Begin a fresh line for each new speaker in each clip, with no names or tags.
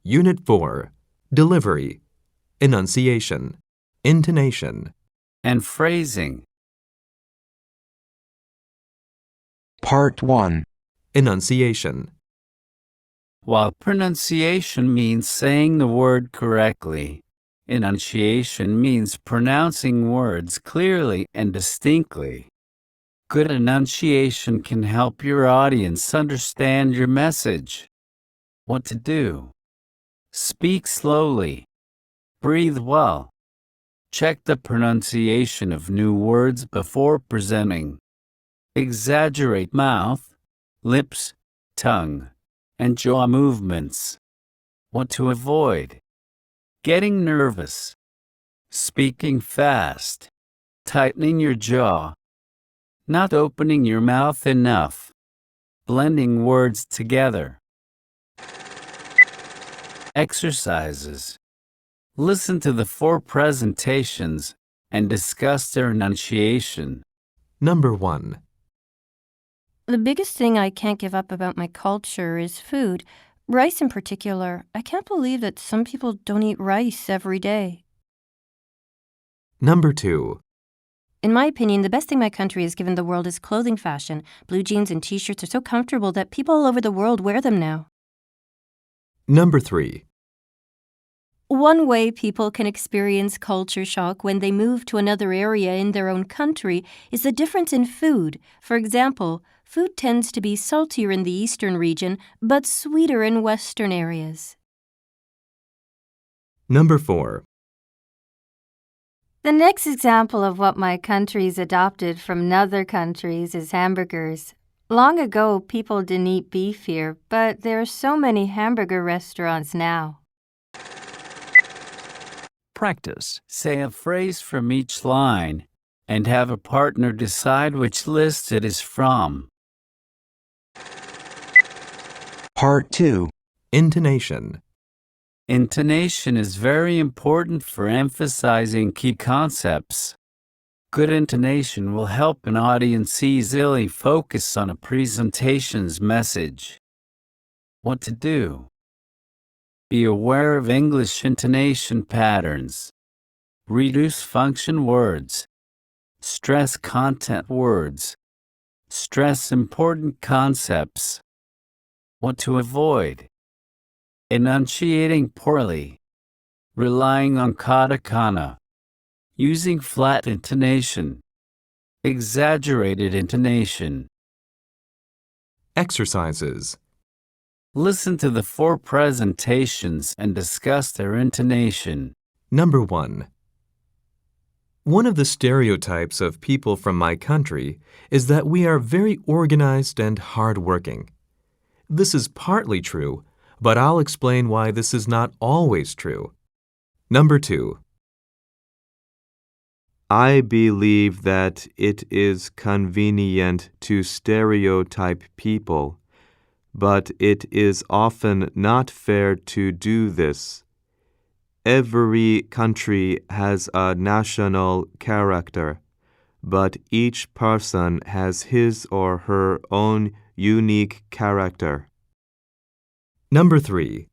Unit 4. Delivery, Enunciation, Intonation,
and phrasing.
Part 1.
Enunciation.
While pronunciation means saying the word correctly, enunciation means pronouncing words clearly and distinctly. Good enunciation can help your audience understand your message. What to do? Speak slowly. Breathe well. Check the pronunciation of new words before presenting. Exaggerate mouth, lips, tongue, and jaw movements. What to avoid? Getting nervous. Speaking fast. Tightening your jaw. Not opening your mouth enough. Blending words together. Exercises. Listen to the 4 presentations and discuss their enunciation.
Number 1.
The biggest thing I can't give up about my culture is food. Rice in particular. I can't believe that some people don't eat rice every day.
Number 2.
In my opinion, the best thing my country has given the world is clothing fashion. Blue jeans and t-shirts are so comfortable that people all over the world wear them now.
Number 3.
One way people can experience culture shock when they move to another area in their own country is the difference in food. For example, food tends to be saltier in the eastern region, but sweeter in western areas.
Number 4.
The next example of what my country's adopted from other countries is hamburgers. Long ago, people didn't eat beef here, but there are so many hamburger restaurants now.
Practice. Say a phrase from each line and have a partner decide which list it is from.
Part 2.
Intonation.
Intonation is very important for emphasizing key concepts. Good intonation will help an audience easily focus on a presentation's message. What to do? Be aware of English intonation patterns. Reduce function words. Stress content words. Stress important concepts. What to avoid? Enunciating poorly. Relying on katakana. Using flat intonation. Exaggerated intonation.
Exercises.
Listen to the 4 presentations and discuss their intonation.
Number 1. One of the stereotypes of people from my country is that we are very organized and hardworking. This is partly true, but I'll explain why this is not always true. Number 2. I believe that it is convenient to stereotype people, but it is often not fair to do this. Every country has a national character, but each person has his or her own unique character. Number 3.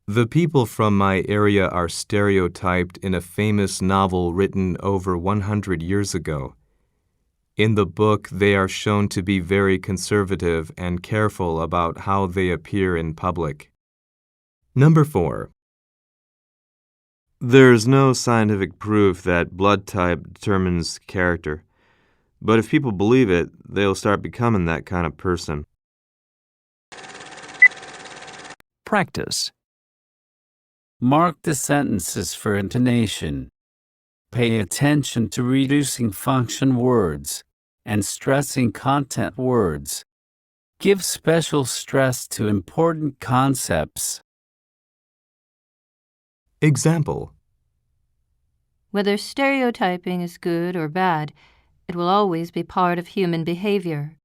The people from my area are stereotyped in a famous novel written over 100 years ago. In the book, they are shown to be very conservative and careful about how they appear in public. Number 4. There's no scientific proof that blood type determines character, but if people believe it, they'll start becoming that kind of person.
Practice. Mark the sentences for intonation. Pay attention to reducing function words and stressing content words. Give special stress to important concepts.
Example.
Whether stereotyping is good or bad, it will always be part of human behavior.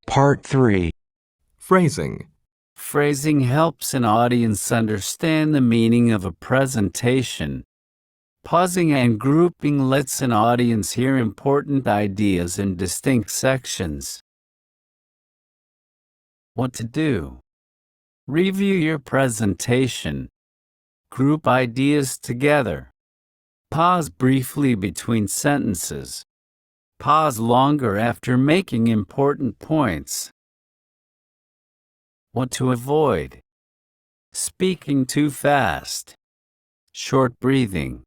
Part 3.
Phrasing.
Phrasing helps an audience understand the meaning of a presentation. Pausing and grouping lets an audience hear important ideas in distinct sections. What to do? Review your presentation. Group ideas together. Pause briefly between sentences. Pause longer after making important points. What to avoid? Speaking too fast. Short breathing.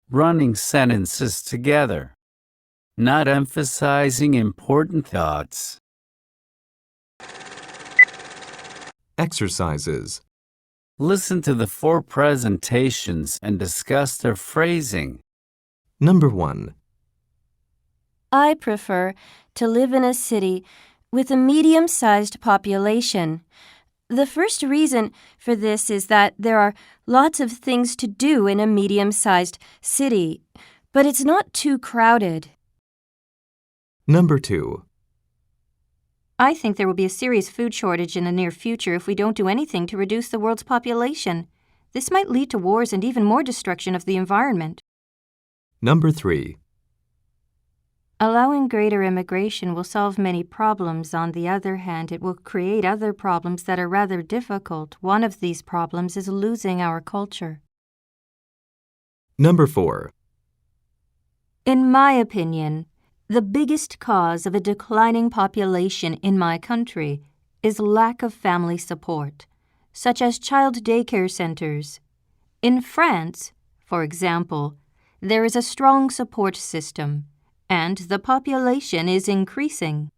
Running sentences together. Not emphasizing important thoughts.
Exercises.
Listen to the 4 presentations and discuss their phrasing.
Number 1.
I prefer to live in a city with a medium-sized population. The first reason for this is that there are lots of things to do in a medium-sized city, but it's not too crowded.
Number 2.
I think there will be a serious food shortage in the near future if we don't do anything to reduce the world's population. This might lead to wars and even more destruction of the environment.
Number 3.
Allowing greater immigration will solve many problems. On the other hand, it will create other problems that are rather difficult. One of these problems is losing our culture.
Number 4.
In my opinion, the biggest cause of a declining population in my country is lack of family support, such as child daycare centers. In France, for example, there is a strong support system, and the population is increasing.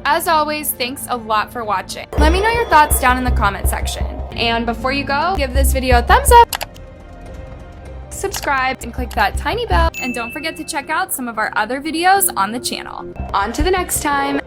As always, thanks a lot for watching. Let me know your thoughts down in the comment section. And before you go, give this video a thumbs up, subscribe, and click that tiny bell. And don't forget to check out some of our other videos on the channel. On to the next time.